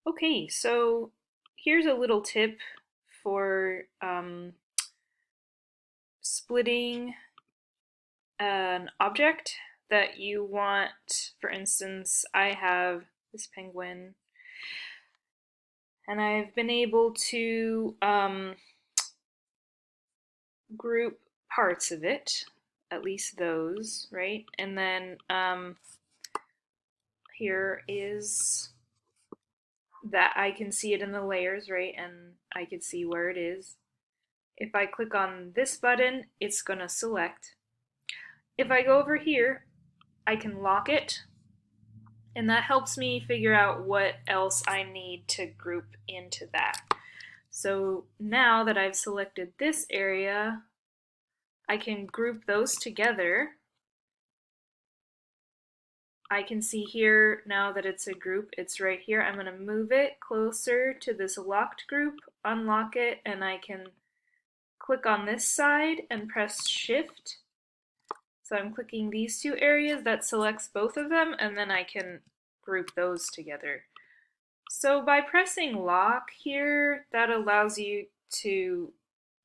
Okay, so here's a little tip for splitting an object that you want. For instance, I have this penguin, and I've been able to group parts of it, at least those, right? And then here is that I can see it in the layers, right? And I can see where it is. If I click on this button, it's going to select. If I go over here, I can lock it, and that helps me figure out what else I need to group into that. So now that I've selected this area, I can group those together. I can see here now that it's a group, it's right here. I'm going to move it closer to this locked group, unlock it, and I can click on this side and press Shift. So I'm clicking these two areas, that selects both of them, and then I can group those together. So by pressing lock here, that allows you to,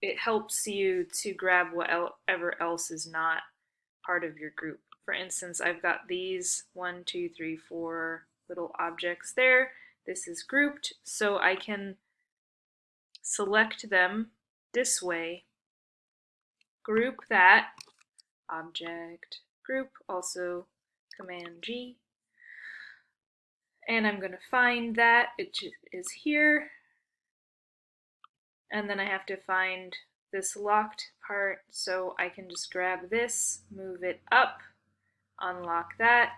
it helps you to grab whatever else is not part of your group. For instance, I've got these 1, 2, 3, 4 little objects there. This is grouped, so I can select them this way, group that, object, group, also Command G, and I'm going to find that, it is here, and then I have to find this locked part, so I can just grab this, move it up, unlock that,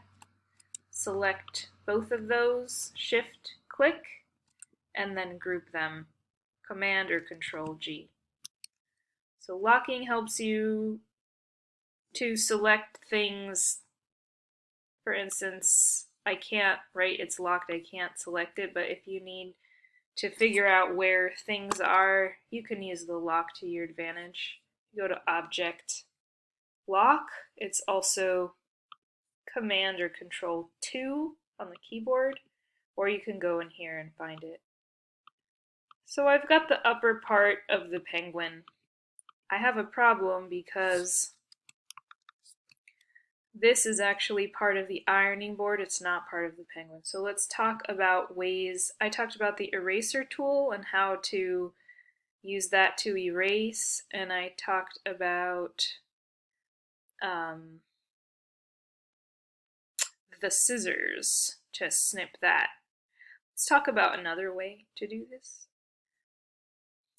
select both of those, Shift, click, and then group them, Command or Control G. So locking helps you to select things. For instance, I can't, right, it's locked, I can't select it, but if you need to figure out where things are, you can use the lock to your advantage. Go to Object, Lock. It's also Command or Control 2 on the keyboard, or you can go in here and find it. So I've got the upper part of the penguin. I have a problem because this is actually part of the ironing board, it's not part of the penguin. So let's talk about ways. I talked about the eraser tool and how to use that to erase, and I talked about the scissors to snip that. Let's talk about another way to do this.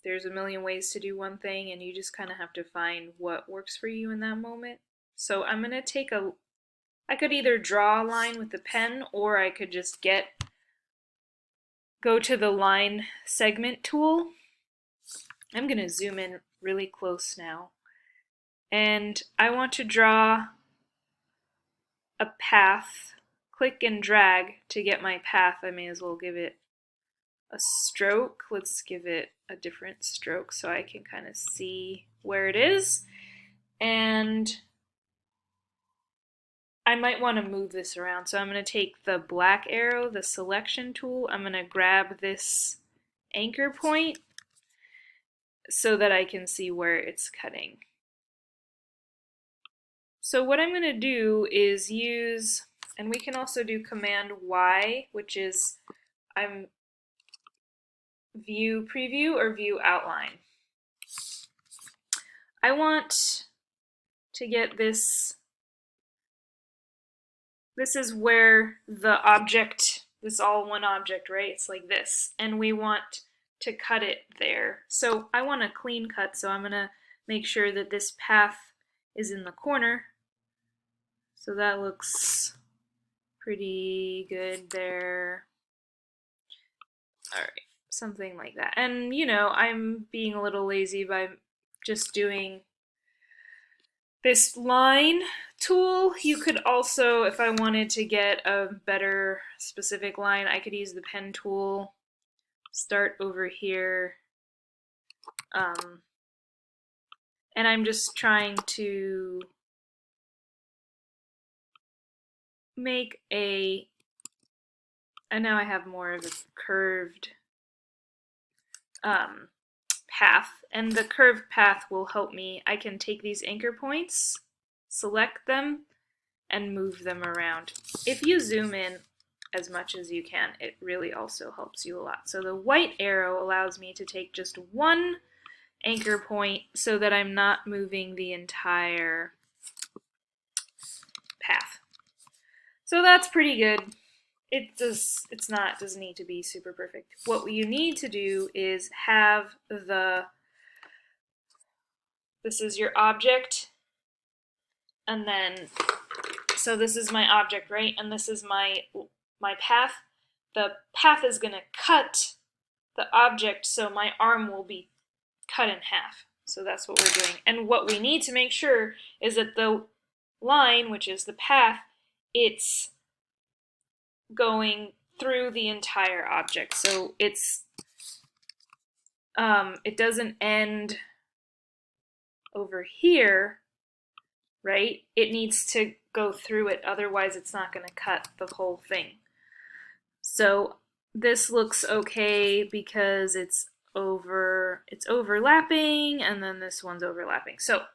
There's a million ways to do one thing, and you just kind of have to find what works for you in that moment. So I'm going to take I could either draw a line with the pen, or I could just go to the line segment tool. I'm going to zoom in really close now. And I want to draw a path. Click and drag to get my path. I may as well give it a stroke. Let's give it a different stroke so I can kind of see where it is. And I might want to move this around. So I'm going to take the black arrow, the selection tool. I'm going to grab this anchor point so that I can see where it's cutting. So what I'm going to do is use, and we can also do Command Y, which is I'm view preview or view outline. I want to get this is where the object, this all one object, right? It's like this, and we want to cut it there. So I want a clean cut, so I'm gonna make sure that this path is in the corner. So that looks pretty good there. All right, something like that. And you know, I'm being a little lazy by just doing this line tool. You could also, if I wanted to get a better specific line, I could use the pen tool, start over here, and I'm just trying to make a And now I have more of a curved path, and the curved path will help me. I can take these anchor points, select them, and move them around. If you zoom in as much as you can, it really also helps you a lot. So the white arrow allows me to take just one anchor point so that I'm not moving the entire path. So that's pretty good. Doesn't need to be super perfect. What you need to do is have this is your object, and then, so this is my object, right? And this is my path. The path is gonna cut the object, so my arm will be cut in half. So that's what we're doing. And what we need to make sure is that the line, which is the path, it's going through the entire object. So it doesn't end over here, right? It needs to go through it, otherwise it's not going to cut the whole thing. So this looks okay because it's overlapping, and then this one's overlapping. So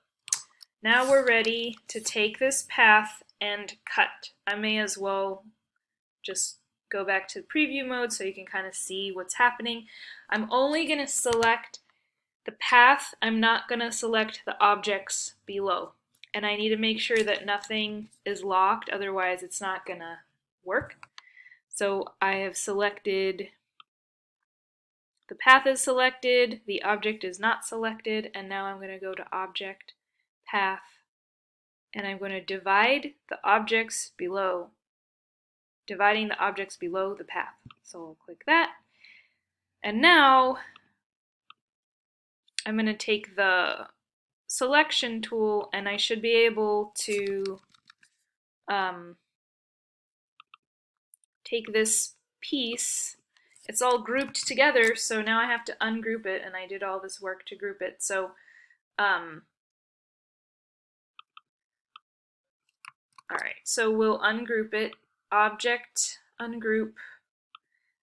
now we're ready to take this path and cut. I may as well just go back to preview mode so you can kind of see what's happening. I'm only going to select the path. I'm not going to select the objects below. And I need to make sure that nothing is locked, otherwise it's not going to work. So I have selected, the path is selected, the object is not selected, and now I'm going to go to Object, Path, and I'm going to divide the objects below, dividing the objects below the path. So we'll click that. And now I'm going to take the selection tool, and I should be able to take this piece. It's all grouped together, so now I have to ungroup it, and I did all this work to group it. So all right, so we'll ungroup it. Object, ungroup.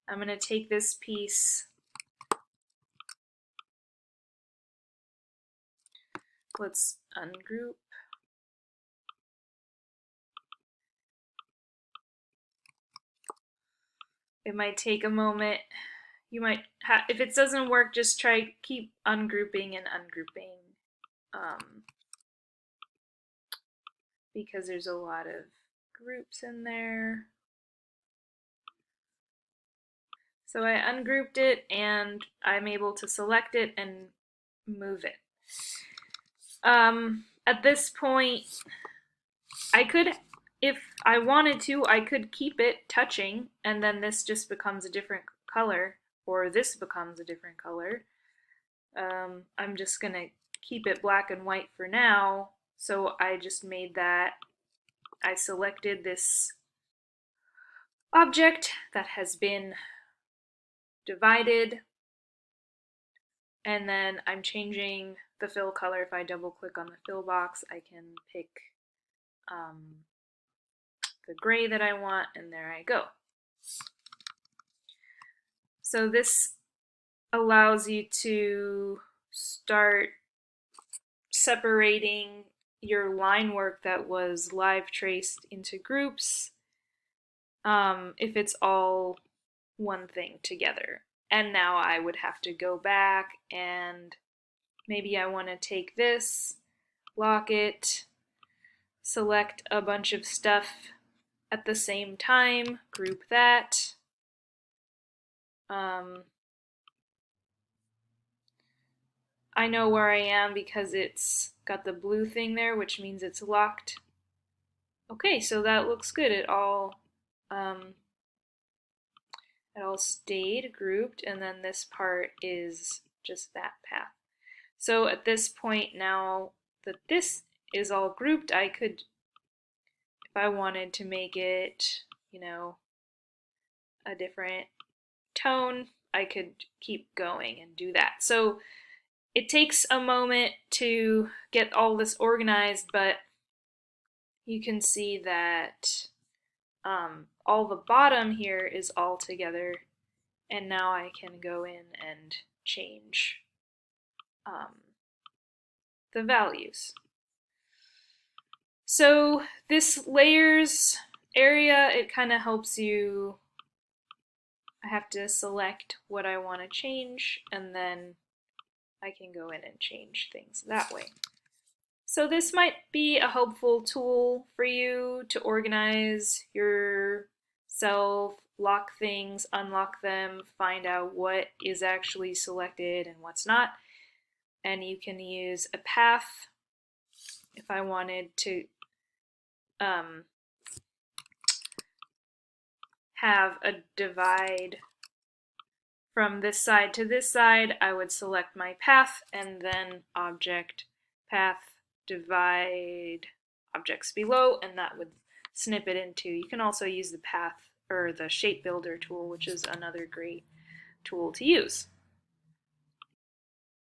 I'm going to take this piece. Let's ungroup. It might take a moment. You might have, if it doesn't work, just keep ungrouping and ungrouping, because there's a lot of groups in there. So I ungrouped it, and I'm able to select it and move it. At this point, I could, if I wanted to, I could keep it touching, and then this just becomes a different color, or this becomes a different color. I'm just gonna keep it black and white for now, so I just made that. I selected this object that has been divided, and then I'm changing the fill color. If I double click on the fill box, I can pick the gray that I want, and there I go. So this allows you to start separating your line work that was live traced into groups, if it's all one thing together. And now I would have to go back, and maybe I want to take this, lock it, select a bunch of stuff at the same time, group that. I know where I am because it's got the blue thing there, which means it's locked. Okay, so that looks good. It all stayed grouped, and then this part is just that path. So at this point, now that this is all grouped, I could, if I wanted to make it, you know, a different tone, I could keep going and do that. So it takes a moment to get all this organized, but you can see that all the bottom here is all together, and now I can go in and change the values. So this layers area, it kind of helps you. I have to select what I want to change, and then I can go in and change things that way. So this might be a helpful tool for you to organize yourself, lock things, unlock them, find out what is actually selected and what's not. And you can use a path if I wanted to have a divide from this side to this side. I would select my path and then object path divide objects below, and that would snip it into. You can also use the path or the shape builder tool, which is another great tool to use.